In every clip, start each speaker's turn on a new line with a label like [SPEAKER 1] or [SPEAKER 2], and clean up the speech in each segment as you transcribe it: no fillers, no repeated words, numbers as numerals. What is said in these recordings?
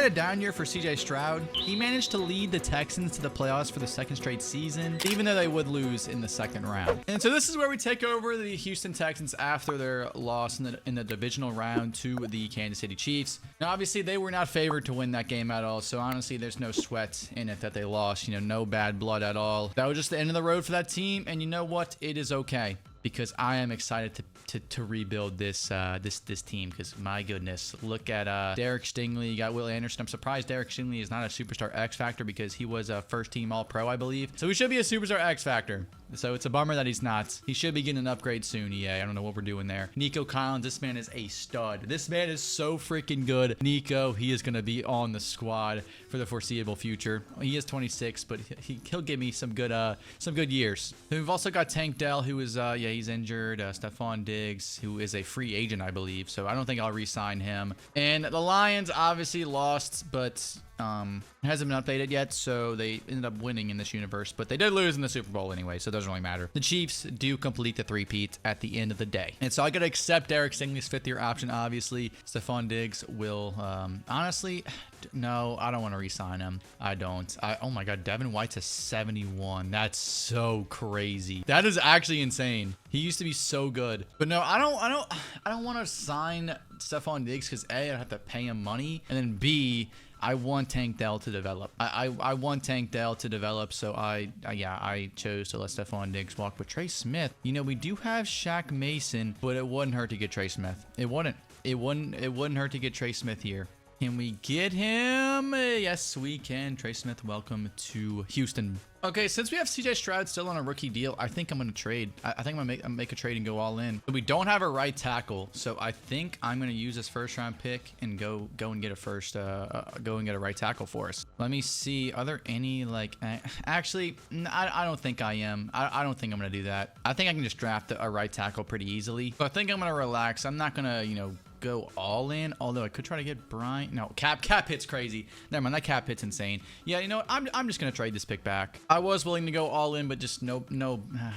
[SPEAKER 1] quite a down year for CJ Stroud. He managed to lead the Texans to the playoffs for the second straight season, even though they would lose in the second round. And so this is where we take over the Houston Texans after their loss in the divisional round to the Kansas City Chiefs. Now, obviously, they were not favored to win that game at all. So honestly, there's no sweat in it that they lost. You know, no bad blood at all. That was just the end of the road for that team. And you know what? It is okay, because I am excited to rebuild this this team, because my goodness, look at Derek Stingley. You got Will Anderson. I'm surprised Derek Stingley is not a superstar X Factor, because he was a first team All-Pro, I believe. So he should be a superstar X Factor. So it's a bummer that he's not. He should be getting an upgrade soon. Yeah, I don't know what we're doing there. Nico Collins, this man is a stud. This man is so freaking good. Nico, he is going to be on the squad for the foreseeable future. He is 26, but he'll give me some good years. Then we've also got Tank Dell, who is he's injured. Stephon Diggs, who is a free agent, I believe. So I don't think I'll re-sign him. And the Lions obviously lost, but hasn't been updated yet, so they ended up winning in this universe, but they did lose in the Super Bowl anyway, so it doesn't really matter. The Chiefs do complete the three-peat at the end of the day, and so I gotta accept Derek Stingley's fifth-year option. Obviously, Stephon Diggs will honestly, no, I don't want to re-sign him. I don't. Oh my god, Devin White's a 71. That's so crazy. That is actually insane. He used to be so good, but no, I don't want to sign Stephon Diggs, because A, I'd have to pay him money, and then B, I want Tank Dell to develop. I want Tank Dell to develop, so I chose to let Stephon Diggs walk. But Trey Smith, you know, we do have Shaq Mason, but it wouldn't hurt to get Trey Smith. It wouldn't hurt to get Trey Smith here. Can we get him? Yes, we can. Trey Smith, welcome to Houston. Okay, since we have CJ Stroud still on a rookie deal, I think I'm going to trade. I think I'm going to make a trade and go all in. But we don't have a right tackle, so I think I'm going to use this first-round pick and go and get a right tackle for us. Let me see. Are there any, like, actually, I don't think I am. I don't think I'm going to do that. I think I can just draft a right tackle pretty easily. So I think I'm going to relax. I'm not going to, you know, go all in, although I could try to get Bryant. No, cap hit's crazy. Never mind, that cap hit's insane. Yeah, you know what? I'm just gonna trade this pick back. I was willing to go all in, but just no,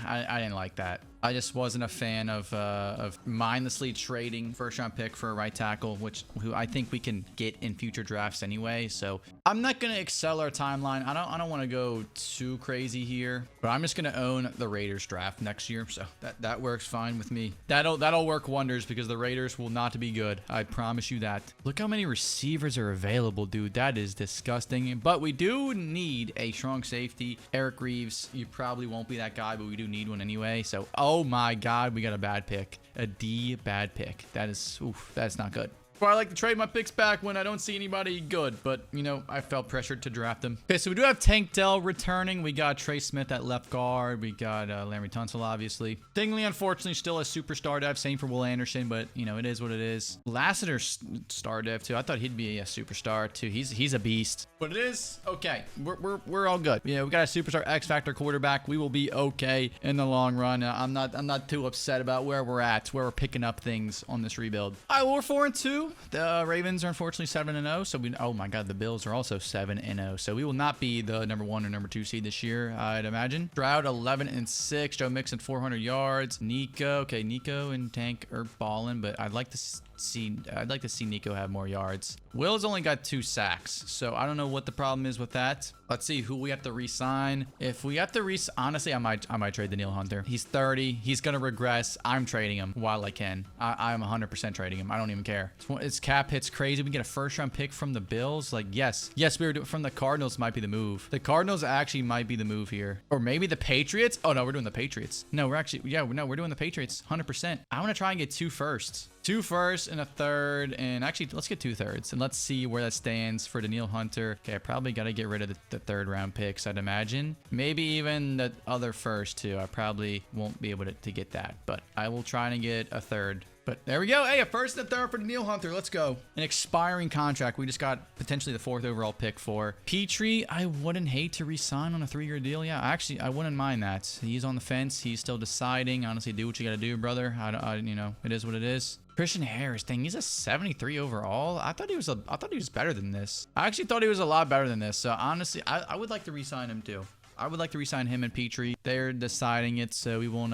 [SPEAKER 1] I didn't like that. I just wasn't a fan of mindlessly trading first-round pick for a right tackle, who I think we can get in future drafts anyway. So I'm not gonna excel our timeline. I don't want to go too crazy here, but I'm just gonna own the Raiders draft next year. So that works fine with me. That'll work wonders, because the Raiders will not be good. I promise you that. Look how many receivers are available, dude. That is disgusting. But we do need a strong safety. Eric Reeves, you probably won't be that guy, but we do need one anyway. So oh my god, we got a bad pick. A D bad pick. That is, oof, that's not good. Well, I like to trade my picks back when I don't see anybody good, but, you know, I felt pressured to draft them. Okay, so we do have Tank Dell returning. We got Trey Smith at left guard. We got Larry Tunsil, obviously. Stingley, unfortunately, still a superstar dev. Same for Will Anderson, but, you know, it is what it is. Lassiter's star dev, too. I thought he'd be a superstar, too. He's a beast. But it is okay. We're all good. Yeah, we got a superstar X Factor quarterback. We will be okay in the long run. I'm not too upset about where we're at, where we're picking up things on this rebuild. All right, well, we're 4-2. The Ravens are unfortunately 7-0. So oh my god, the Bills are also 7-0. So we will not be the number 1 or number 2 seed this year, I'd imagine. Stroud 11-6. Joe Mixon 400 yards. Nico, okay, Nico and Tank are balling, but I'd like to see Nico have more yards. Will's only got 2 sacks, so I don't know what the problem is with that. Let's see who we have to re-sign. If we have to honestly, I might trade Danielle Hunter. He's 30. He's gonna regress. I'm trading him while I can. I'm 100% trading him. I don't even care. It's cap hits crazy. We get a first-round pick from the Bills. Like, yes, we were doing from the Cardinals. Might be the move. The Cardinals actually might be the move here, or maybe the Patriots. Oh no, we're doing the Patriots. No, we're doing the Patriots 100%. I want to try and get 2 firsts. 2 firsts and a third, and actually let's get 2 thirds, and let's see where that stands for Danielle Hunter. Okay, I probably got to get rid of the 3rd round picks, I'd imagine. Maybe even the other first too. I probably won't be able to get that, but I will try and get a 3rd. But there we go. Hey, a 1st and a 3rd for Danielle Hunter. Let's go. An expiring contract. We just got potentially the 4th overall pick for Petrie. I wouldn't hate to re-sign on a 3-year deal. Yeah, actually, I wouldn't mind that. He's on the fence. He's still deciding. Honestly, do what you got to do, brother. You know, it is what it is. Christian Harris, dang, he's a 73 overall. I thought he was better than this. I actually thought he was a lot better than this. So honestly, I would like to re-sign him too. I would like to re-sign him and Petrie. They're deciding it, so we won't.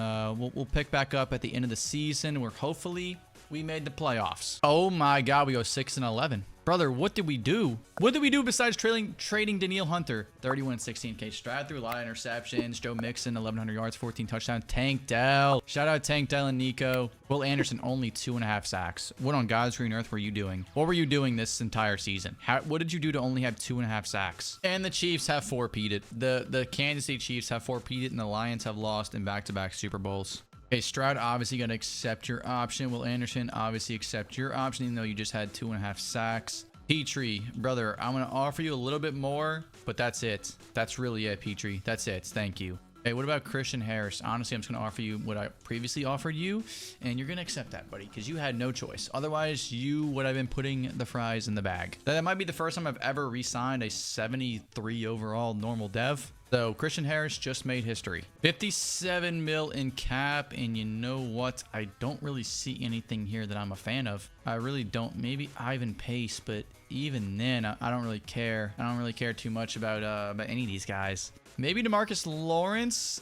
[SPEAKER 1] We'll pick back up at the end of the season, where hopefully we made the playoffs. Oh my god, we go 6-11. Brother, what did we do? What did we do besides trading Danielle Hunter? 31-16K Strat threw a lot of interceptions. Joe Mixon, 1,100 yards, 14 touchdowns. Tank Dell. Shout out Tank Dell and Nico. Will Anderson, only 2.5 sacks. What on God's green earth were you doing? What were you doing this entire season? What did you do to only have 2.5 sacks? And the Chiefs have 4-peated. The Kansas City Chiefs have 4-peated, and the Lions have lost in back-to-back Super Bowls. Okay, Stroud obviously going to accept your option. Will Anderson obviously accept your option, even though you just had 2.5 sacks. Petrie, brother, I'm going to offer you a little bit more, but that's it. That's really it, Petrie. That's it. Thank you. Hey, what about Christian Harris? Honestly, I'm just going to offer you what I previously offered you, and you're going to accept that, buddy, because you had no choice. Otherwise, you would have been putting the fries in the bag. That might be the first time I've ever re-signed a 73 overall normal dev. So Christian Harris just made history. 57 mil in cap, and you know what? I don't really see anything here that I'm a fan of. I really don't. Maybe Ivan Pace, but even then, I don't really care. I don't really care too much about any of these guys. Maybe DeMarcus Lawrence,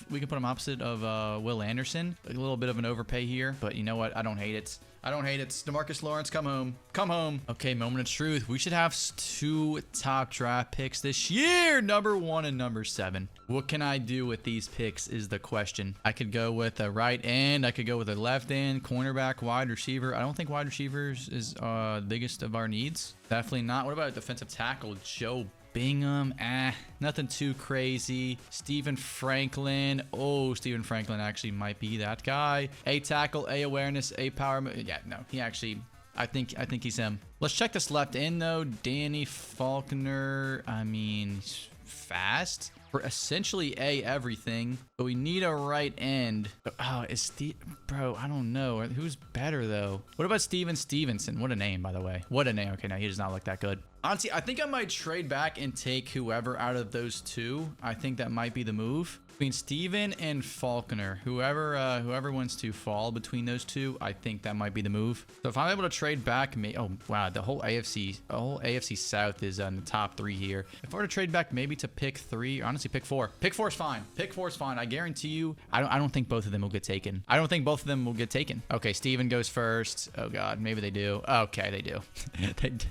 [SPEAKER 1] we can put him opposite of Will Anderson. A little bit of an overpay here, but you know what? I don't hate it. I don't hate it. DeMarcus Lawrence, come home. Come home. Okay, moment of truth. We should have 2 top draft picks this year. Number 1 and number 7. What can I do with these picks is the question. I could go with a right end. I could go with a left end, cornerback, wide receiver. I don't think wide receivers is the biggest of our needs. Definitely not. What about a defensive tackle? Joe Bingham, nothing too crazy. Stephen Franklin. Oh, Stephen Franklin actually might be that guy. A tackle, A awareness, A power. Yeah, no, he actually, I think he's him. Let's check this left end though. Danny Faulkner. I mean, he's fast. We're essentially A everything, but we need a right end. Oh, bro, I don't know. Who's better though? What about Steven Stevenson? What a name, by the way. What a name. Okay, no, he does not look that good. Honestly, I think I might trade back and take whoever out of those 2. I think that might be the move. Between Steven and Faulkner, whoever wants to fall between those 2, I think that might be the move. So if I'm able to trade back, oh wow, the whole AFC South is in the top 3 here. If I were to trade back, maybe to pick 3, honestly, pick 4. Pick 4 is fine. Pick 4 is fine. I guarantee you. I don't think both of them will get taken. I don't think both of them will get taken. Okay, Steven goes first. Oh God, maybe they do. Okay, they do.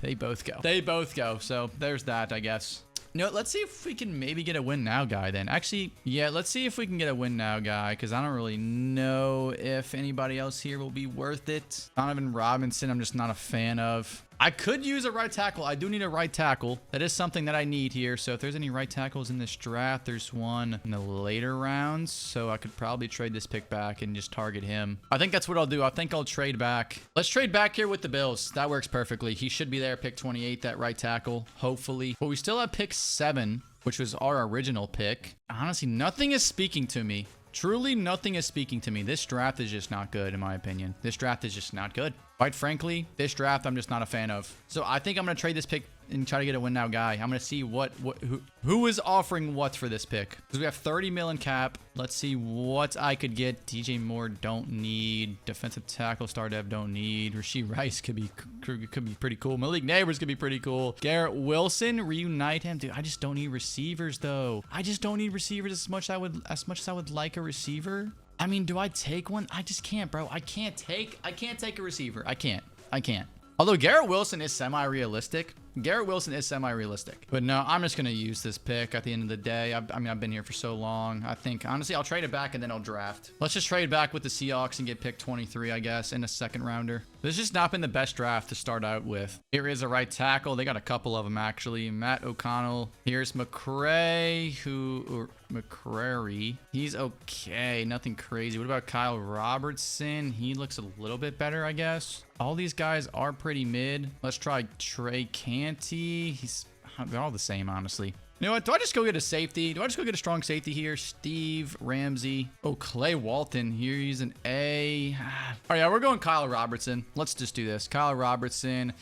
[SPEAKER 1] they both go. They both go. So there's that, I guess. You know, let's see if we can maybe get a win now guy then. Actually, yeah, let's see if we can get a win now guy, because I don't really know if anybody else here will be worth it. Donovan Robinson, I'm just not a fan of. I could use a right tackle. I do need a right tackle. That is something that I need here. So if there's any right tackles in this draft, there's one in the later rounds. So I could probably trade this pick back and just target him. I think that's what I'll do. I think I'll trade back. Let's trade back here with the Bills. That works perfectly. He should be there, pick 28, that right tackle, hopefully. But we still have pick 7, which was our original pick. Honestly, nothing is speaking to me. Truly, nothing is speaking to me. This draft is just not good, in my opinion. This draft is just not good. Quite frankly, this draft I'm just not a fan of. So I think I'm going to trade this pick and try to get a win now guy. I'm going to see who is offering what for this pick. Because we have 30 mil in cap. Let's see what I could get. DJ Moore don't need. Defensive tackle star dev don't need. Rashee Rice could be pretty cool. Malik Neighbors could be pretty cool. Garrett Wilson, reunite him. Dude, I just don't need receivers though. I just don't need receivers as much as I would like a receiver. I mean, do I take one? I just can't, bro. I can't take a receiver. I can't. Although Garrett Wilson is semi-realistic. But no, I'm just going to use this pick at the end of the day. I mean, I've been here for so long. I think, honestly, I'll trade it back and then I'll draft. Let's just trade back with the Seahawks and get pick 23, I guess, in a second rounder. This has just not been the best draft to start out with. Here is a right tackle. They got a couple of them, actually. Matt O'Connell. Here's McCrary, McCrary. He's okay. Nothing crazy. What about Kyle Robertson? He looks a little bit better, I guess. All these guys are pretty mid. Let's try Trey Canty. They're all the same, honestly. You know what? Do I just go get a safety? Do I just go get a strong safety here? Steve Ramsey. Oh, Clay Walton. Here he's an A. Oh, yeah, we're going Kyle Robertson. Let's just do this. Kyle Robertson.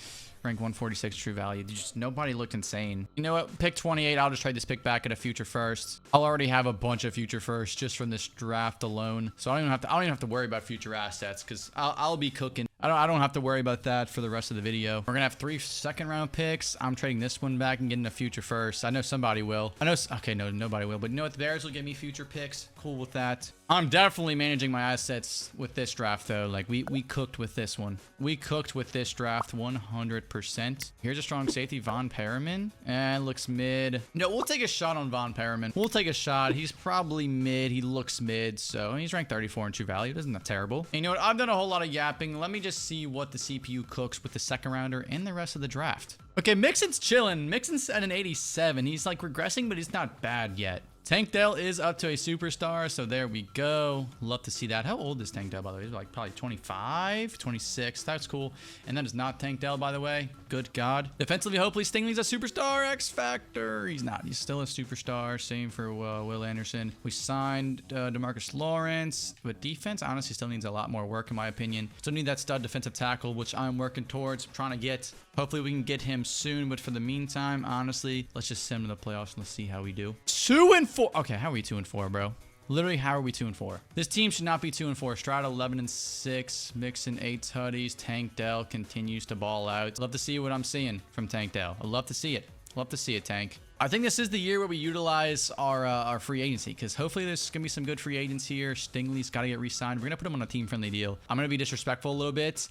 [SPEAKER 1] Rank 146 true value. Just nobody looked insane. You know what? Pick 28. I'll just trade this pick back at a future first. I'll already have a bunch of future firsts just from this draft alone. So I don't even have to worry about future assets because I'll be cooking. I don't have to worry about that for the rest of the video. We're gonna have 3 second round picks. I'm trading this one back and getting a future first. I know somebody will. Okay, no, nobody will. But you know what? The Bears will give me future picks. Cool with that. I'm definitely managing my assets with this draft, though. Like, we cooked with this one. We cooked with this draft 100%. Here's a strong safety, Von Perriman. And looks mid. No, we'll take a shot on Von Perriman. We'll take a shot. He's probably mid. He looks mid. So he's ranked 34 in true value. Isn't that terrible? And you know what? I've done a whole lot of yapping. Let me just see what the CPU cooks with the second rounder and the rest of the draft. Okay, Mixon's chilling. Mixon's at an 87. He's like regressing, but he's not bad yet. Tank Dell is up to a superstar, so there we go. Love to see that. How old is Tank Dell, by the way? He's like probably 25, 26. That's cool. And that is not Tank Dell, by the way. Good God. Defensively, hopefully Stingley's a superstar. X Factor. He's not. He's still a superstar. Same for Will Anderson. We signed DeMarcus Lawrence. But defense, honestly, still needs a lot more work, in my opinion. Still need that stud defensive tackle, which I'm working towards. I'm trying to get. Hopefully, we can get him soon. But for the meantime, honestly, let's just send him to the playoffs and let's see how we do. 2-4. Okay, how are we 2-4, bro? Literally, how are we 2-4? This team should not be 2-4. Stroud 11-6, Mixon 8 tutties. Tank Dell continues to ball out. Love to see what I'm seeing from Tank Dell. I love to see it. Love to see it, Tank. I think this is the year where we utilize our free agency, because hopefully there's going to be some good free agents here. Stingley's got to get re-signed. We're going to put him on a team-friendly deal. I'm going to be disrespectful a little bit.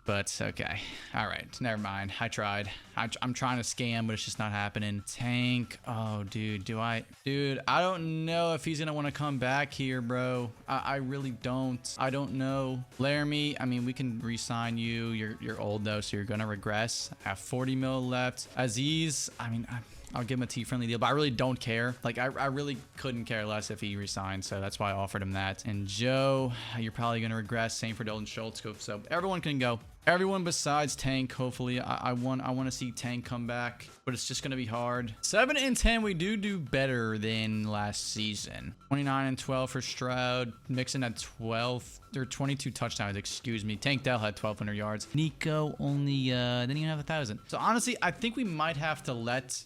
[SPEAKER 1] But okay. All right. Never mind. I tried. I'm trying to scam, but it's just not happening. Tank. Oh, dude. Dude, I don't know if he's going to want to come back here, bro. I really don't. I don't know. Laramie, I mean, we can re-sign you. You're old, though, so you're going to regress. I have 40 mil left. Aziz, I mean, I'll give him a T-friendly deal, but I really don't care. Like, I really couldn't care less if he resigned, so that's why I offered him that. And Joe, you're probably going to regress. Same for Dalton Schultz. So everyone can go. Everyone besides Tank, hopefully. I want to see Tank come back, but it's just going to be hard. 7-10, we do better than last season. 29-12 for Stroud. Mixon had 22 touchdowns, excuse me. Tank Dell had 1,200 yards. Nico only didn't even have 1,000. So honestly, I think we might have to let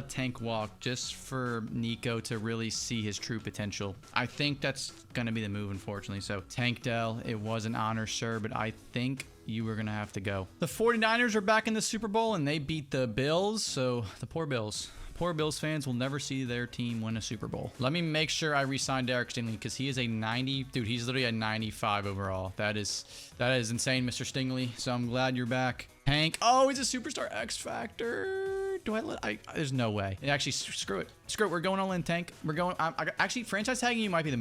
[SPEAKER 1] Tank walk just for Nico to really see his true potential. I think that's going to be the move, unfortunately. So Tank Dell, it was an honor, sir, but I think you were going to have to go. The 49ers are back in the Super Bowl, and they beat the Bills, so the poor Bills. Poor Bills fans will never see their team win a Super Bowl. Let me make sure I re-sign Derek Stingley, because he is a 90. Dude, he's literally a 95 overall. That is insane, Mr. Stingley. So I'm glad you're back. Hank. Oh, he's a superstar X Factor. There's no way. Actually, screw it. We're going all in, Tank. We're going. Actually, franchise tagging you might be the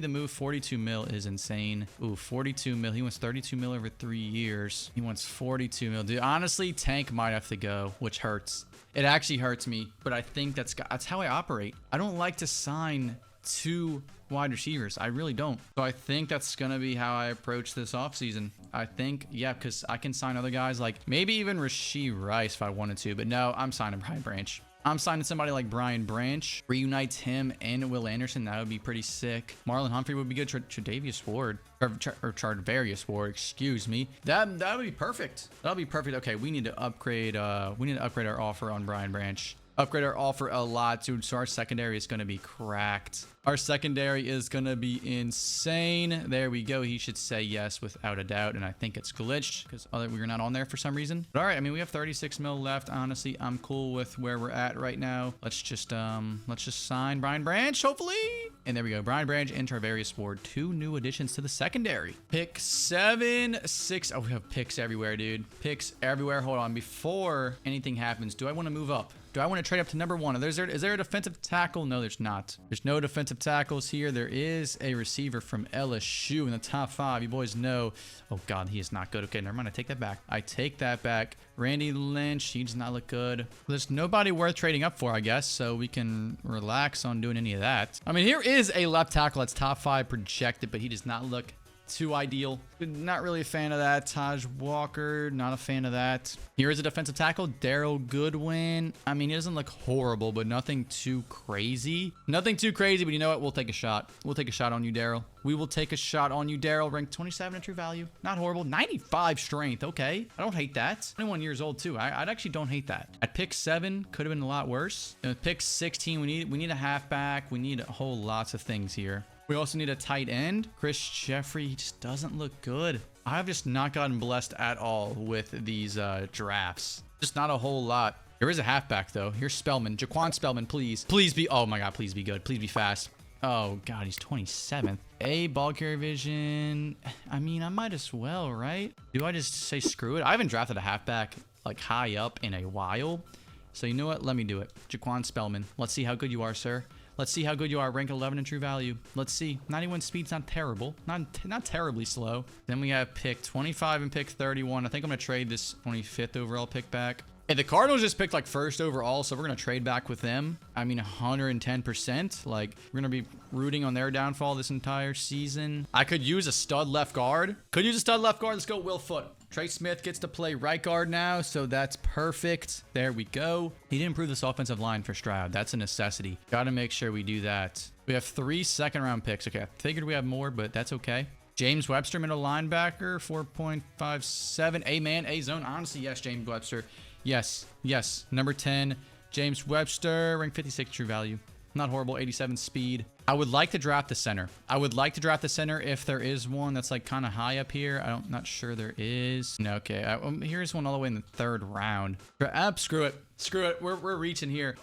[SPEAKER 1] move. 42 mil is insane. Ooh, 42 mil. He wants 32 mil over 3 years. He wants 42 mil. Dude, honestly, Tank might have to go, which hurts. It actually hurts me, but I think that's how I operate. I don't like to sign 2 wide receivers. I really don't. So I think that's going to be how I approach this offseason. I think, yeah, because I can sign other guys like maybe even Rashee Rice if I wanted to. But no, I'm signing Brian Branch. I'm signing somebody like Brian Branch. Reunites him and Will Anderson. That would be pretty sick. Marlon Humphrey would be good. Tre'Davious Ward. Or Charvarius Ward, excuse me. That would be perfect. That'll be perfect. Okay, we need to upgrade. We need to upgrade our offer on Brian Branch. Upgrade our offer a lot, dude. So our secondary is going to be cracked. Our secondary is going to be insane. There we go. He should say yes without a doubt. And I think it's glitched because we were not on there for some reason. But all right. I mean, we have 36 mil left. Honestly, I'm cool with where we're at right now. Let's just sign Brian Branch, hopefully. And there we go. Brian Branch and Charvarius Ward. 2 new additions to the secondary. Pick 7, 6. Oh, we have picks everywhere, dude. Picks everywhere. Hold on. Before anything happens, do I want to move up? Do I want to trade up to number 1? Is there a defensive tackle? No, there's not. There's no defensive tackles here. There is a receiver from LSU in the top 5. You boys know. Oh, God, he is not good. Okay, never mind. I take that back. I take that back. Randy Lynch, he does not look good. There's nobody worth trading up for, I guess, so we can relax on doing any of that. I mean, here is a left tackle that's top 5 projected, but he does not look too ideal. Not really a fan of that. Taj Walker, not a fan of that. Here is a defensive tackle, Daryl Goodwin. I mean, he doesn't look horrible, but nothing too crazy. Nothing too crazy, but you know what? We'll take a shot. We'll take a shot on you, Daryl. We will take a shot on you, Daryl. Ranked 27 in true value. Not horrible. 95 strength. Okay. I don't hate that. 21 years old, too. I actually don't hate that. At pick 7, could have been a lot worse. And with pick 16, we need a halfback. We need a whole lots of things here. We also need a tight end. Chris Jeffrey just doesn't look good. I've just not gotten blessed at all with these drafts. Just not a whole lot. There is a halfback, though. Here's Spellman. Jaquan Spellman, please. Please be... Oh, my God. Please be good. Please be fast. Oh, God. He's 27th. A, ball carrier vision. I mean, I might as well, right? Do I just say screw it? I haven't drafted a halfback, like, high up in a while. So, you know what? Let me do it. Jaquan Spellman. Let's see how good you are, sir. Let's see how good you are. Rank 11 in true value. Let's see. 91 speed's not terrible. Not terribly slow. Then we have pick 25 and pick 31. I think I'm going to trade this 25th overall pick back. Hey, the Cardinals just picked like first overall, so we're going to trade back with them. I mean, 110%. Like, we're going to be rooting on their downfall this entire season. I could use a stud left guard. Let's go Will Foot. Trey Smith gets to play right guard now, so that's perfect. There we go. He didn't improve this offensive line for Stroud. That's a necessity. Got to make sure we do that. We have 3 second-round picks. Okay, I figured we have more, but that's okay. James Webster, middle linebacker, 4.57. A-man, A-zone. Honestly, yes, James Webster. Yes. Number 10, James Webster, rank 56 true value. Not horrible, 87 speed. I would like to draft the center. If there is one that's like kind of high up here. I'm not sure there is. No, okay. Here's one all the way in the 3rd round. Screw it. We're reaching here.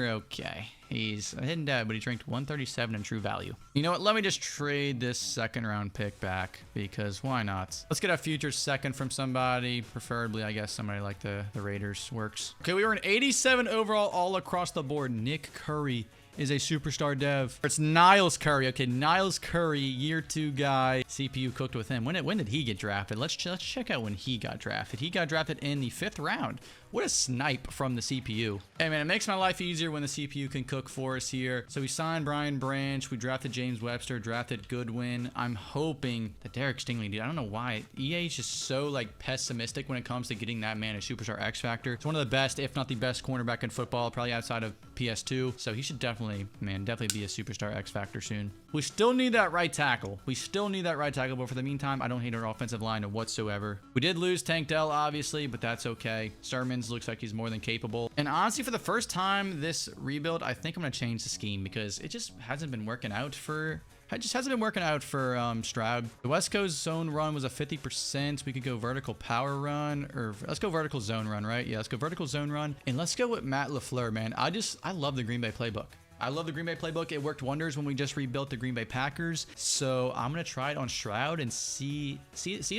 [SPEAKER 1] Okay. He's a hidden dad, but he's ranked 137 in true value. You know what? Let me just trade this 2nd round pick back because why not? Let's get a future second from somebody, preferably, I guess, somebody like the Raiders works. Okay, we were an 87 overall all across the board. Nick Curry is a superstar dev. It's Niles Curry. Okay, Niles Curry, year 2 guy. CPU cooked with him. When did he get drafted? Let's check out when he got drafted. He got drafted in the 5th round. What a snipe from the CPU. Hey, man, it makes my life easier when the CPU can cook for us here. So we signed Brian Branch. We drafted James Webster, drafted Goodwin. I'm hoping that Derek Stingley, dude, I don't know why. EA is just so, like, pessimistic when it comes to getting that man a superstar X Factor. It's one of the best, if not the best cornerback in football, probably outside of PS2. So he should definitely be a superstar X Factor soon. We still need that right tackle. But for the meantime, I don't hate our offensive line whatsoever. We did lose Tank Dell, obviously, but that's okay. Sermons looks like he's more than capable. And honestly, for the first time this rebuild, I think I'm going to change the scheme because it just hasn't been working out for... Stroud. The West Coast zone run was a 50%. We could go vertical power run, or let's go vertical zone run, right? Yeah, let's go vertical zone run. And let's go with Matt LaFleur, man. I love the Green Bay playbook. It worked wonders when we just rebuilt the Green Bay Packers. So I'm going to try it on Stroud and see its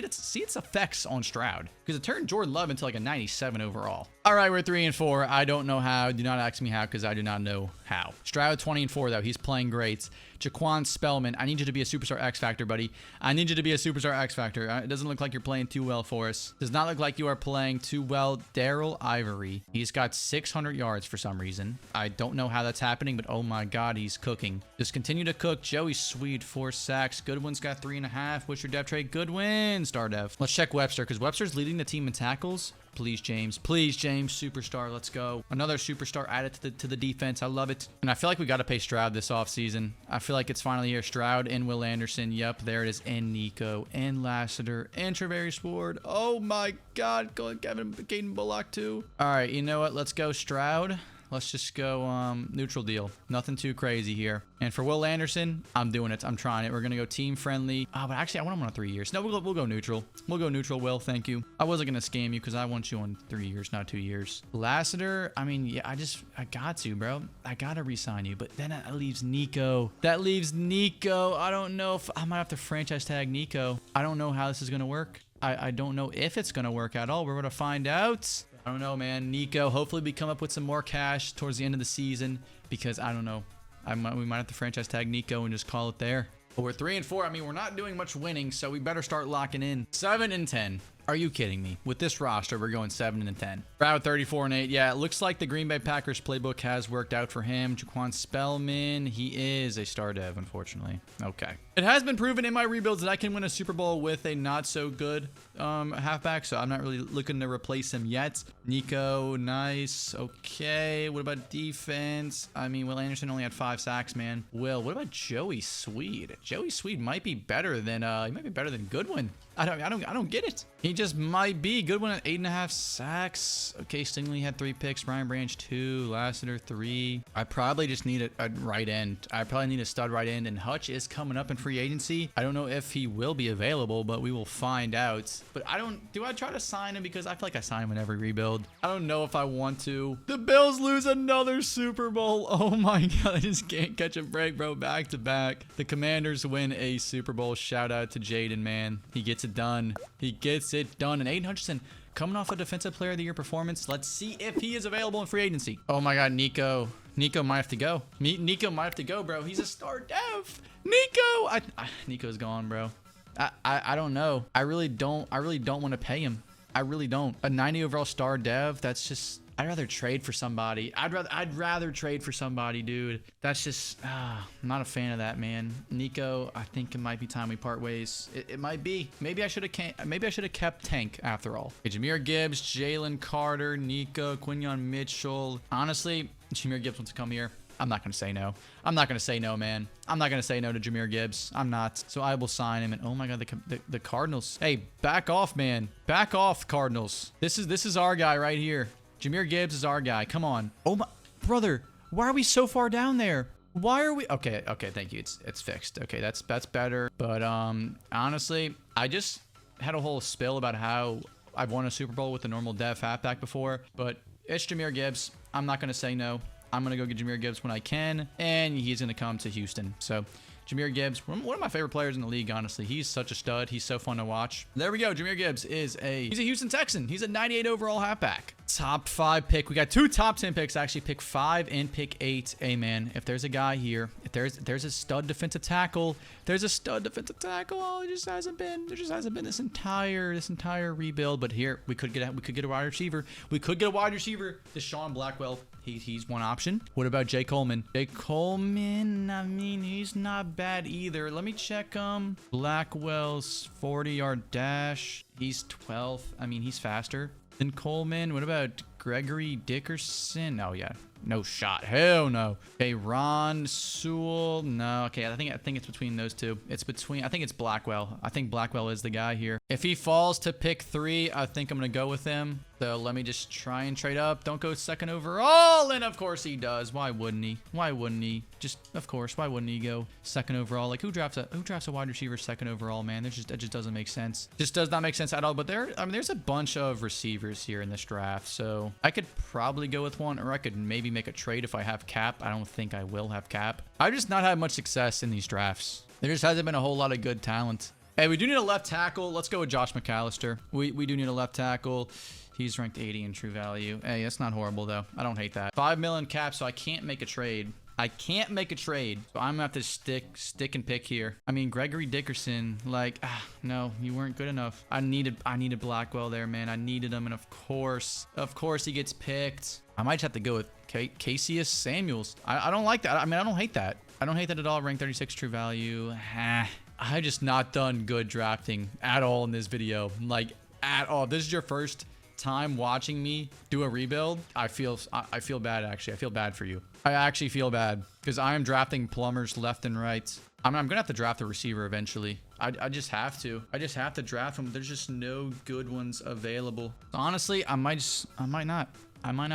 [SPEAKER 1] effects on Stroud. Because it turned Jordan Love into like a 97 overall. All right, we're 3-4. I don't know how. Do not ask me how because I do not know how. Stroud 20-4 though. He's playing great. Jaquan Spellman, I need you to be a superstar X Factor, buddy. It doesn't look like you're playing too well for us. Does not look like you are playing too well. Daryl Ivory. He's got 600 yards for some reason. I don't know how that's happening, but oh my God, he's cooking. Just continue to cook. Joey Sweet, 4 sacks. Goodwin's got 3.5. What's your dev trade? Goodwin, star dev. Let's check Webster because Webster's leading the team in tackles. Please, James. Superstar. Let's go. Another superstar added to the defense. I love it. And I feel like we got to pay Stroud this offseason. I feel like it's finally here. Stroud and Will Anderson. Yep, there it is. And Nico. And Lassiter. And Travarius Ward. Oh, my God. Going Kevin Caden Bullock, too. All right, you know what? Let's go Stroud. Let's just go neutral deal. Nothing too crazy here. And for Will Anderson, I'm doing it. I'm trying it. We're going to go team friendly. Oh, but actually, I want him on 3 years. No, we'll go neutral. We'll go neutral, Will. Thank you. I wasn't going to scam you because I want you on 3 years, not 2 years. Lassiter, I mean, yeah, I got to, bro. I got to re-sign you. But then that leaves Nico. I don't know if I might have to franchise tag Nico. I don't know how this is going to work. I don't know if it's going to work at all. We're going to find out. I don't know, man. Nico, hopefully we come up with some more cash towards the end of the season because I don't know. We might have to franchise tag Nico and just call it there. But we're 3-4. I mean, we're not doing much winning, so we better start locking in. 7-10. Are you kidding me? With this roster, we're going 7-10. Stroud 34-8. Yeah, it looks like the Green Bay Packers playbook has worked out for him. Jaquan Spellman, he is a star dev, unfortunately. Okay. It has been proven in my rebuilds that I can win a Super Bowl with a not so good halfback, so I'm not really looking to replace him yet. Nico, nice. Okay. What about defense? I mean, Will Anderson only had 5 sacks, man. Will, what about Joey Swede? Joey Swede might be better than Goodwin. I don't get it. He just might be. Good one at 8.5 sacks. Okay, Stingley had 3 picks. Ryan Branch 2. Lassiter 3. I probably just need a right end. I probably need a stud right end, and Hutch is coming up in free agency. I don't know if he will be available, but we will find out. But do I try to sign him? Because I feel like I sign him in every rebuild. I don't know if I want to. The Bills lose another Super Bowl. Oh my God, I just can't catch a break, bro. Back to back. The Commanders win a Super Bowl. Shout out to Jaden, man. He gets it done. He gets it done. And Aiden Hutchinson coming off a Defensive Player of the Year performance. Let's see if he is available in free agency. Oh my God, Nico. Nico might have to go. Nico might have to go, bro. He's a star dev. Nico. Nico's gone, bro. I don't know. I really don't want to pay him. I really don't. A 90 overall star dev, that's just... I'd rather trade for somebody. I'd rather trade for somebody, dude. That's just... I'm not a fan of that, man. Nico, I think it might be time we part ways. It might be. Maybe I should have kept Tank after all. Okay, Jahmyr Gibbs, Jalen Carter, Nico, Quinyon Mitchell. Honestly, Jahmyr Gibbs wants to come here. I'm not going to say no. I'm not going to say no, man. I'm not going to say no to Jahmyr Gibbs. I'm not. So I will sign him. And oh my God, the Cardinals. Hey, back off, man. Back off, Cardinals. This is our guy right here. Jahmyr Gibbs is our guy. Come on. Oh my brother. Why are we so far down there? Why are we? Okay. Thank you. It's fixed. Okay. That's better. But honestly, I just had a whole spill about how I've won a Super Bowl with a normal dev halfback before, but it's Jahmyr Gibbs. I'm not going to say no. I'm going to go get Jahmyr Gibbs when I can, and he's going to come to Houston. So Jahmyr Gibbs, one of my favorite players in the league, honestly. He's such a stud. He's so fun to watch. There we go. Jahmyr Gibbs he's a Houston Texan. He's a 98 overall halfback. Top 5 pick. We got 2 top 10 picks, actually. Pick 5 and pick 8. Hey, man, if there's a guy here, if there's a stud defensive tackle, oh, there just hasn't been this entire rebuild. But here, we could get a wide receiver. Deshaun Blackwell. He's one option. What about Jay Coleman? Jay Coleman, I mean, he's not bad either. Let me check Blackwell's 40-yard dash. He's 12th. I mean, he's faster than Coleman. What about Gregory Dickerson? Oh yeah, no shot. Hell no. Okay, Ron Sewell. No. Okay, I think it's between those two. I think it's Blackwell. I think Blackwell is the guy here. If he falls to pick 3, I think I'm gonna go with him. So let me just try and trade up. Don't go second overall. And of course he does. Why wouldn't he? Just, of course, why wouldn't he go second overall? Like, who drafts a wide receiver second overall, man? That just doesn't make sense. Just does not make sense at all. But there's a bunch of receivers here in this draft. So I could probably go with one, or I could maybe make a trade if I have cap. I don't think I will have cap. I've just not had much success in these drafts. There just hasn't been a whole lot of good talent. Hey, we do need a left tackle. Let's go with Josh McAllister. We do need a left tackle. He's ranked 80 in true value. Hey, that's not horrible, though. I don't hate that. $5 million cap, so I can't make a trade. So I'm gonna have to stick and pick here. I mean, Gregory Dickerson, like, no, you weren't good enough. I needed Blackwell there, man. I needed him, and of course he gets picked. I might just have to go with Cassius Samuels. I don't like that. I mean, I don't hate that. I don't hate that at all. Ranked 36 true value. I've just not done good drafting at all in this video. Like, at all. This is your first time watching me do a rebuild. I feel bad, actually. I feel bad for you. I actually feel bad because I am drafting plumbers left and right. I'm gonna have to draft a receiver eventually. I just have to. I just have to draft them. There's just no good ones available. Honestly, I might not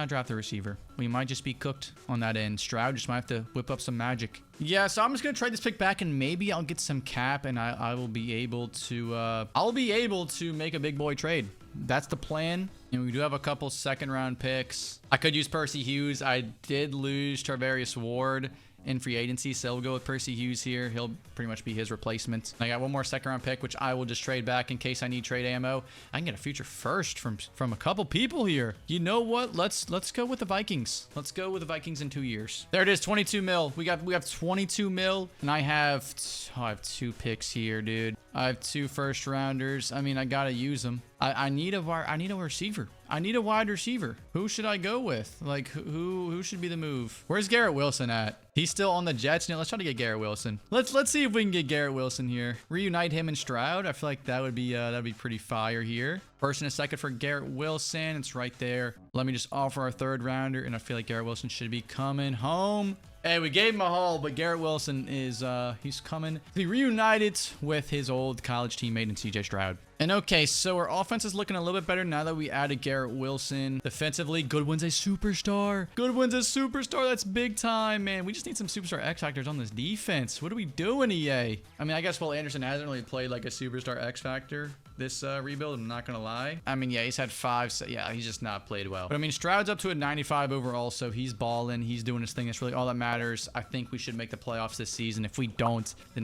[SPEAKER 1] draft the receiver. We might just be cooked on that end. Stroud just might have to whip up some magic. Yeah, so I'm just gonna trade this pick back, and maybe I'll get some cap, and I will be able to make a big boy trade. That's the plan. And we do have a couple second-round picks. I could use Percy Hughes. I did lose Tarvarius Ward in free agency, so we'll go with Percy Hughes here. He'll pretty much be his replacement. I got one more second-round pick, which I will just trade back in case I need trade ammo. I can get a future first from a couple people here. You know what? Let's go with the Vikings. Let's go with the Vikings in 2 years. There it is, 22 mil. We have 22 mil, and I have 2 picks here, dude. I have 2 first rounders. I mean, I gotta use them. I need a receiver. I need a wide receiver. Who should I go with? Like, who should be the move? Where's Garrett Wilson at? He's still on the Jets. Now let's try to get Garrett Wilson. Let's see if we can get Garrett Wilson here. Reunite him and Stroud. I feel like that'd be pretty fire here. First and a second for Garrett Wilson. It's right there. Let me just offer our third rounder, and I feel like Garrett Wilson should be coming home. Hey, we gave him a haul, but Garrett Wilson is, he's coming to be reunited with his old college teammate in CJ Stroud. And okay, so our offense is looking a little bit better now that we added Garrett Wilson. Defensively, Goodwin's a superstar. Goodwin's a superstar. That's big time, man. We just need some superstar X factors on this defense. What are we doing, EA? I mean, I guess Will Anderson hasn't really played like a superstar X factor this rebuild, I'm not gonna lie. I mean, yeah, he's had 5, so yeah, he's just not played well. But I mean, Stroud's up to a 95 overall, so he's balling. He's doing his thing. That's really all that matters. I think we should make the playoffs this season. If we don't, then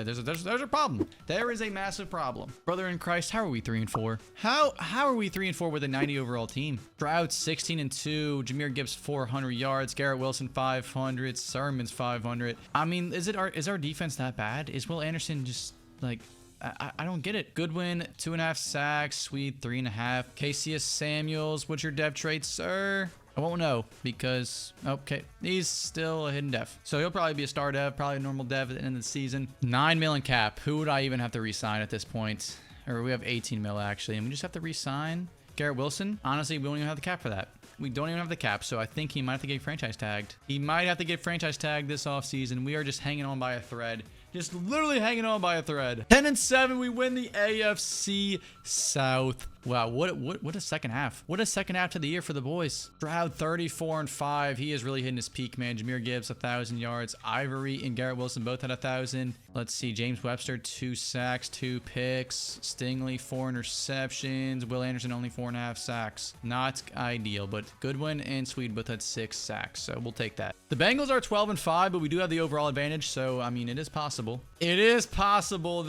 [SPEAKER 1] there's a problem. There is a massive problem. Brother in Christ, how are we 3-4? How are we 3-4 with a 90 overall team? Stroud 16-2, Jahmyr Gibbs 400 yards, Garrett Wilson 500, Sermon's 500. I mean, is our defense that bad? Is Will Anderson just like? I don't get it. Goodwin, 2.5 sacks. Swede, 3.5. Cassius Samuels, what's your dev trait, sir? I won't know because, okay, he's still a hidden dev. So he'll probably be a star dev, probably a normal dev at the end of the season. 9 mil in cap. Who would I even have to re-sign at this point? Or we have 18 mil actually, and we just have to re-sign Garrett Wilson. Honestly, we don't even have the cap for that. We don't even have the cap, so I think he might have to get franchise tagged. He might have to get franchise tagged this offseason. We are just hanging on by a thread. Just literally hanging on by a thread. 10-7, we win the AFC South. Wow, what a second half. What a second half to the year for the boys. Stroud 34-5. He is really hitting his peak, man. Jahmyr Gibbs 1,000 yards. Ivory and Garrett Wilson both had 1,000. Let's see. James Webster 2 sacks, 2 picks. Stingley 4 interceptions. Will Anderson only 4.5 sacks. Not ideal, but Goodwin and Swede both had 6 sacks, so we'll take that. The Bengals are 12-5, but we do have the overall advantage, so I mean, it is possible. It is possible.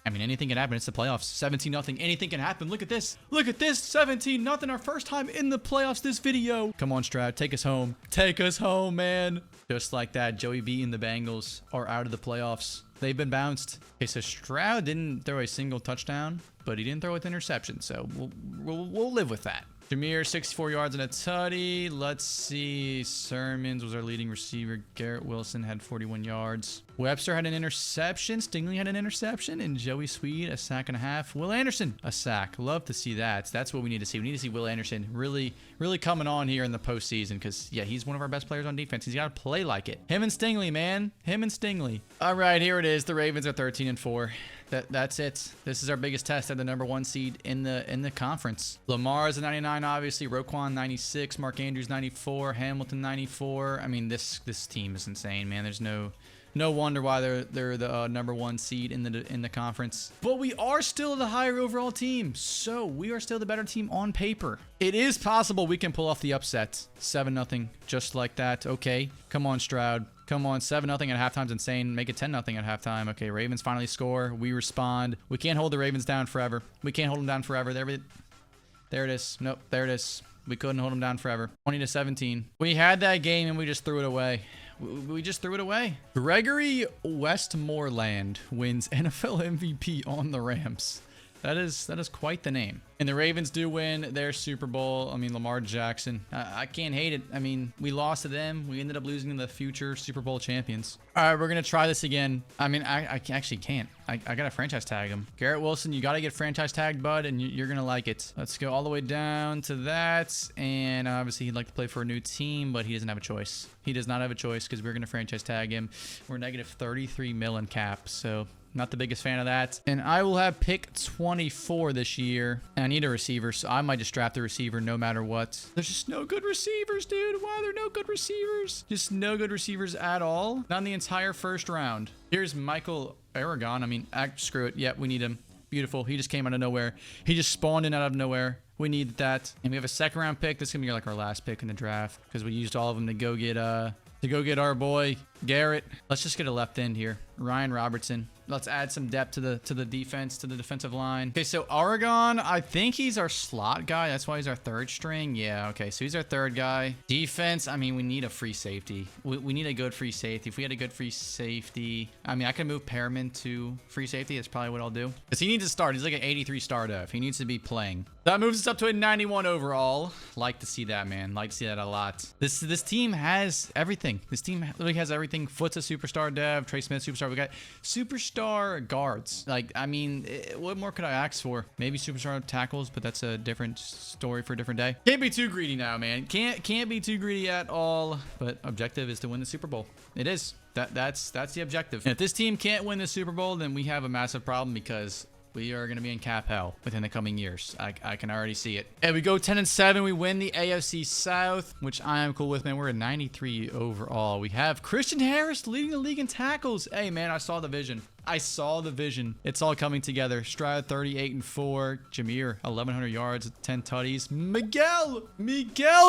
[SPEAKER 1] I mean, anything can happen. It's the playoffs. 17-0. Anything can happen. Look at this. Look at this. 17-0. Our first time in the playoffs this video. Come on, Stroud. Take us home. Take us home, man. Just like that, Joey B and the Bengals are out of the playoffs. They've been bounced. Okay, so Stroud didn't throw a single touchdown, but he didn't throw with interception, so we'll live with that. Jahmyr, 64 yards and a tutty. Let's see. Sermons was our leading receiver. Garrett Wilson had 41 yards. Webster had an interception. Stingley had an interception. And Joey Swede, a sack and a half. Will Anderson, a sack. Love to see that. That's what we need to see. We need to see Will Anderson really coming on here in the postseason because, yeah, he's one of our best players on defense. He's got to play like it. Him and Stingley, man. Him and Stingley. All right, here it is. The Ravens are 13-4. That's it. This is our biggest test at the #1 seed in the conference. Lamar's a 99, obviously. Roquan 96, Mark Andrews 94, Hamilton 94. I mean, this team is insane, man. There's no wonder why they're the #1 seed in the conference. But we are still the higher overall team, so we are still the better team on paper. It is possible we can pull off the upset. 7-0, just like that. Okay, come on, Stroud. Come on, 7-0 at halftime's insane. Make it 10-0 at halftime. Okay, Ravens finally score. We respond. We can't hold the Ravens down forever. We can't hold them down forever. There it is. Nope, there it is. We couldn't hold them down forever. 20-17. We had that game and we just threw it away. We just threw it away. Gregory Westmoreland wins NFL MVP on the Rams. That is quite the name. And the Ravens do win their Super Bowl. I mean, Lamar Jackson. I can't hate it. I mean, we lost to them. We ended up losing to the future Super Bowl champions. All right, we're going to try this again. I mean, I actually can't. I got to franchise tag him. Garrett Wilson, you got to get franchise tagged, bud, and you're going to like it. Let's go all the way down to that. And obviously, he'd like to play for a new team, but he doesn't have a choice. He does not have a choice because we're going to franchise tag him. We're negative 33 mil in cap, so not the biggest fan of that. And I will have pick 24 this year. And I need a receiver, so I might just draft the receiver no matter what. There's just no good receivers, dude. Why are there no good receivers? Just no good receivers at all. Not in the entire first round. Here's Michael Aragon. I mean, screw it. Yeah, we need him. Beautiful. He just came out of nowhere. He just spawned in out of nowhere. We need that. And we have a second round pick. This is gonna be like our last pick in the draft because we used all of them to go get our boy Garrett. Let's just get a left end here. Ryan Robertson. Let's add some depth to the defense, to the defensive line. Okay, so Oregon, I think he's our slot guy. That's why he's our third string. Yeah, okay, so he's our third guy. Defense, I mean, we need a free safety. We need a good free safety. If we had a good free safety, I mean, I can move Pearman to free safety. That's probably what I'll do. Because he needs to start. He's like an 83 star dev. He needs to be playing. That moves us up to a 91 overall. Like to see that, man. Like to see that a lot. This team has everything. This team literally has everything. everything. Foot's a superstar dev. Trey Smith, superstar. We got superstar guards. Like, I mean, what more could I ask for? Maybe superstar tackles, but that's a different story for a different day. Can't be too greedy now, man. Can't be too greedy at all. But objective is to win the Super Bowl. It is. That's the objective. And if this team can't win the Super Bowl, then we have a massive problem because we are going to be in cap hell within the coming years. I can already see it. And we go 10-7. We win the AFC South, which I am cool with, man. We're at 93 overall. We have Christian Harris leading the league in tackles. Hey, man, I saw the vision. I saw the vision. It's all coming together. Stroud 38-4. Jameer 1,100 yards, 10 tutties. Miguel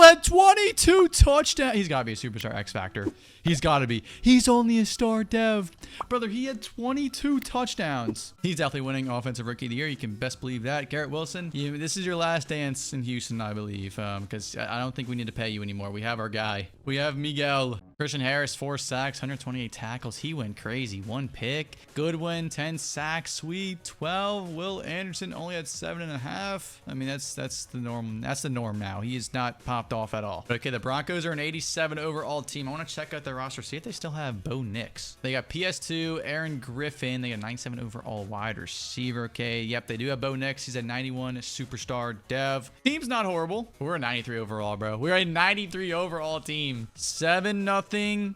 [SPEAKER 1] had 22 touchdowns. He's got to be a superstar X Factor. He's got to be. He's only a star dev. Brother, he had 22 touchdowns. He's definitely winning Offensive Rookie of the Year. You can best believe that. Garrett Wilson, this is your last dance in Houston, I believe, because I don't think we need to pay you anymore. We have our guy. We have Miguel. Christian Harris, 4 sacks, 128 tackles. He went crazy. 1 pick. Goodwin, 10 sacks. Sweet, 12. Will Anderson only had 7.5. I mean, that's the norm. That's the norm now. He is not popped off at all. Okay, the Broncos are an 87 overall team. I want to check out their roster, see if they still have Bo Nix. They got PS2, Aaron Griffin. They got 97 overall wide receiver. Okay, yep, they do have Bo Nix. He's a 91 superstar dev. Team's not horrible. We're a 93 overall, bro. We're a 93 overall team. 7-0. 7-7,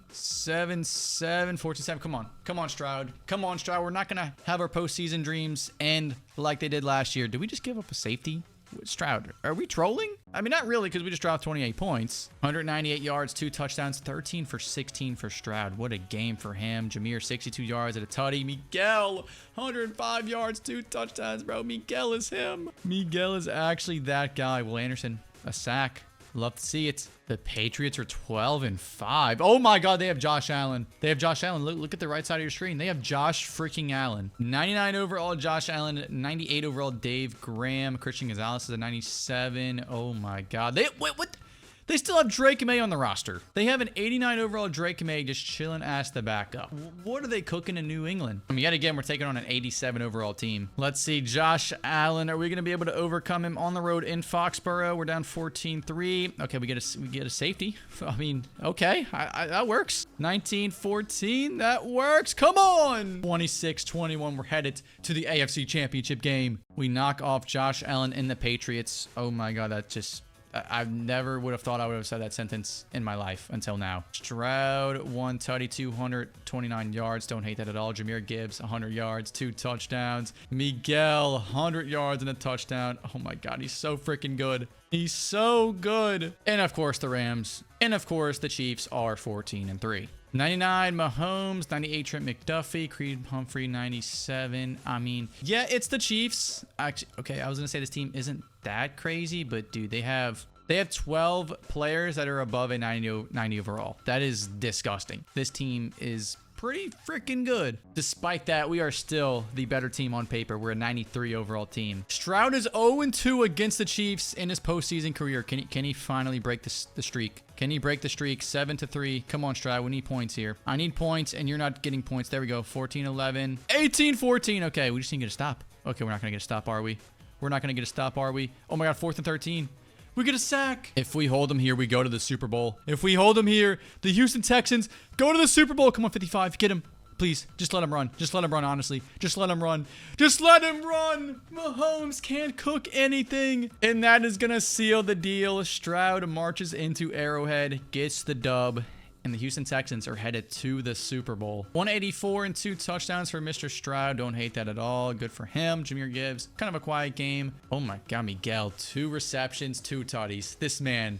[SPEAKER 1] 14-7. Come on, Stroud. Come on, Stroud. We're not gonna have our postseason dreams end like they did last year. Did we just give up a safety? Stroud, are we trolling? I mean, not really, because we just dropped 28 points. 198 yards, 2 touchdowns, 13 for 16 for Stroud. What a game for him. Jameer, 62 yards at a tutty. Miguel, 105 yards, 2 touchdowns, bro. Miguel is him. Miguel is actually that guy. Will Anderson, a sack. Love to see it. The Patriots are 12-5. Oh my God, they have Josh Allen. They have Josh Allen. Look at the right side of your screen. They have Josh freaking Allen. 99 overall, Josh Allen. 98 overall, Dave Graham. Christian Gonzalez is a 97. Oh my God. What? They still have Drake May on the roster. They have an 89 overall Drake May just chilling ass the backup. What are they cooking in New England? I mean, yet again, we're taking on an 87 overall team. Let's see, Josh Allen. Are we going to be able to overcome him on the road in Foxborough? We're down 14-3. Okay, we get a safety. I mean, okay, that works. 19-14, that works. Come on. 26-21, we're headed to the AFC Championship game. We knock off Josh Allen and the Patriots. Oh my God, that just... I never would have thought I would have said that sentence in my life until now. Stroud, 1 tutty, 229 yards. Don't hate that at all. Jahmyr Gibbs, 100 yards, 2 touchdowns. Miguel, 100 yards and a touchdown. Oh my God, he's so freaking good. He's so good. And of course, the Rams. And of course, the Chiefs are 14-3. 99 Mahomes, 98 Trent McDuffie, Creed Humphrey 97. I mean, yeah, it's the Chiefs. Actually, okay, I was gonna say this team isn't that crazy, but dude, they have 12 players that are above a 90 overall. That is disgusting. This team is pretty freaking good. Despite that, we are still the better team on paper. We're a 93 overall team. Stroud is 0-2 against the Chiefs in his postseason career. Can he finally break the streak? Can he break the streak? 7-3. Come on, Stroud. We need points here. I need points, and you're not getting points. There we go. 14-11. 18-14. Okay, we just need to get a stop. Okay, we're not going to get a stop, are we? We're not going to get a stop, are we? Oh my God, 4th and 13. We get a sack. If we hold them here, we go to the Super Bowl. If we hold them here, the Houston Texans go to the Super Bowl. Come on, 55. Get him. Please, just let him run. Just let him run, honestly. Just let him run. Just let him run. Mahomes can't cook anything. And that is going to seal the deal. Stroud marches into Arrowhead, gets the dub. And the Houston Texans are headed to the Super Bowl. 184 and 2 touchdowns for Mr. Stroud. Don't hate that at all. Good for him. Jahmyr Gibbs, kind of a quiet game. Oh my God, Miguel, 2 receptions, 2 tutties. This man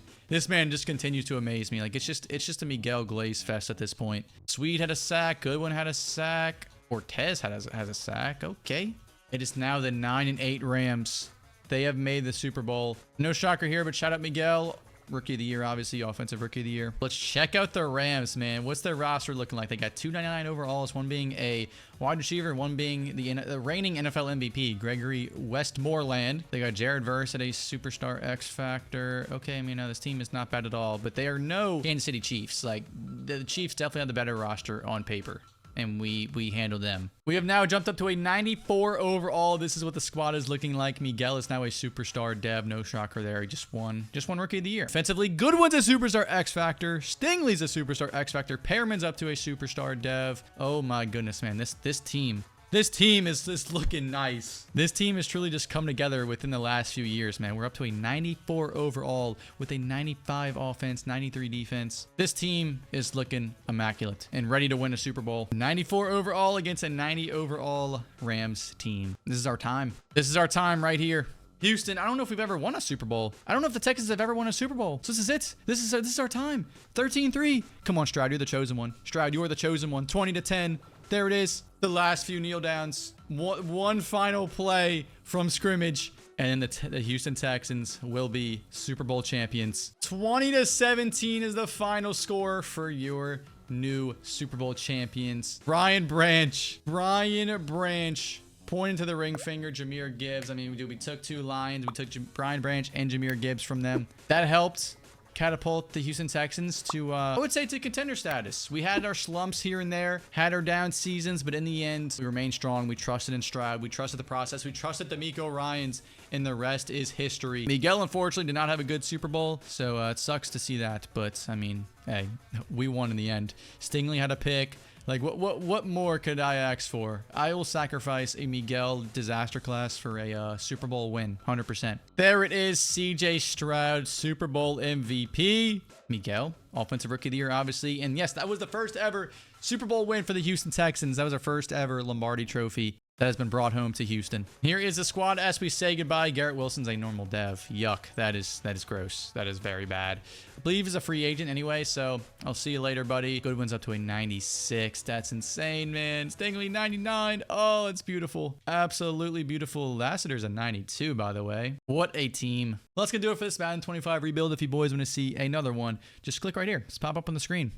[SPEAKER 1] just continues to amaze me. Like, it's just a Miguel Glaze fest at this point. Sweet had a sack. Goodwin had a sack. Ortez has a sack. Okay. It is now the 9-8 Rams. They have made the Super Bowl. No shocker here, but shout out Miguel. Rookie of the Year, obviously, offensive Rookie of the Year. Let's check out the Rams, man. What's their roster looking like? They got 299 overalls, one being a wide receiver, one being the reigning NFL MVP, Gregory Westmoreland. They got Jared Verse at a superstar X Factor. Okay, I mean, this team is not bad at all, but they are no Kansas City Chiefs. Like, the Chiefs definitely have the better roster on paper. and we handled them. We have now jumped up to a 94 overall. This is what the squad is looking like. Miguel is now a superstar dev. No shocker there. He just won Rookie of the Year. Offensively, Goodwin's a superstar X Factor. Stingley's a superstar X Factor. Pearman's up to a superstar dev. Oh my goodness, man. This team is looking nice. This team has truly just come together within the last few years, man. We're up to a 94 overall with a 95 offense, 93 defense. This team is looking immaculate and ready to win a Super Bowl. 94 overall against a 90 overall Rams team. This is our time. This is our time right here. Houston, I don't know if we've ever won a Super Bowl. I don't know if the Texans have ever won a Super Bowl. So this is it. This is our time. 13-3. Come on, Stroud, you're the chosen one. Stroud, you are the chosen one. 20-10. There it is. The last few kneel downs. One final play from scrimmage. And the Houston Texans will be Super Bowl champions. 20-17 is the final score for your new Super Bowl champions. Brian Branch. Pointing to the ring finger, Jahmyr Gibbs. I mean, we took 2 Lions. We took Brian Branch and Jahmyr Gibbs from them. That helped catapult the Houston Texans to, I would say, to contender status. We had our slumps here and there, had our down seasons, but in the end, we remained strong. We trusted in Stroud. We trusted the process. We trusted D'Amico Ryans, and the rest is history. Miguel, unfortunately, did not have a good Super Bowl, so it sucks to see that. But, I mean, hey, we won in the end. Stingley had a pick. Like, what more could I ask for? I will sacrifice a Miguel disaster class for a Super Bowl win, 100%. There it is, CJ Stroud, Super Bowl MVP. Miguel, Offensive Rookie of the Year, obviously. And yes, that was the first ever Super Bowl win for the Houston Texans. That was our first ever Lombardi Trophy that has been brought home to Houston. Here is the squad as we say goodbye. Garrett Wilson's a normal dev. Yuck. That is gross. That is very bad. I believe he's a free agent anyway, so I'll see you later, buddy. Goodwin's up to a 96. That's insane, man. Stingley, 99. Oh, it's beautiful. Absolutely beautiful. Lassiter's a 92, by the way. What a team. Well, that's going to do it for this Madden 25 rebuild. If you boys want to see another one, just click right here. It's pop up on the screen.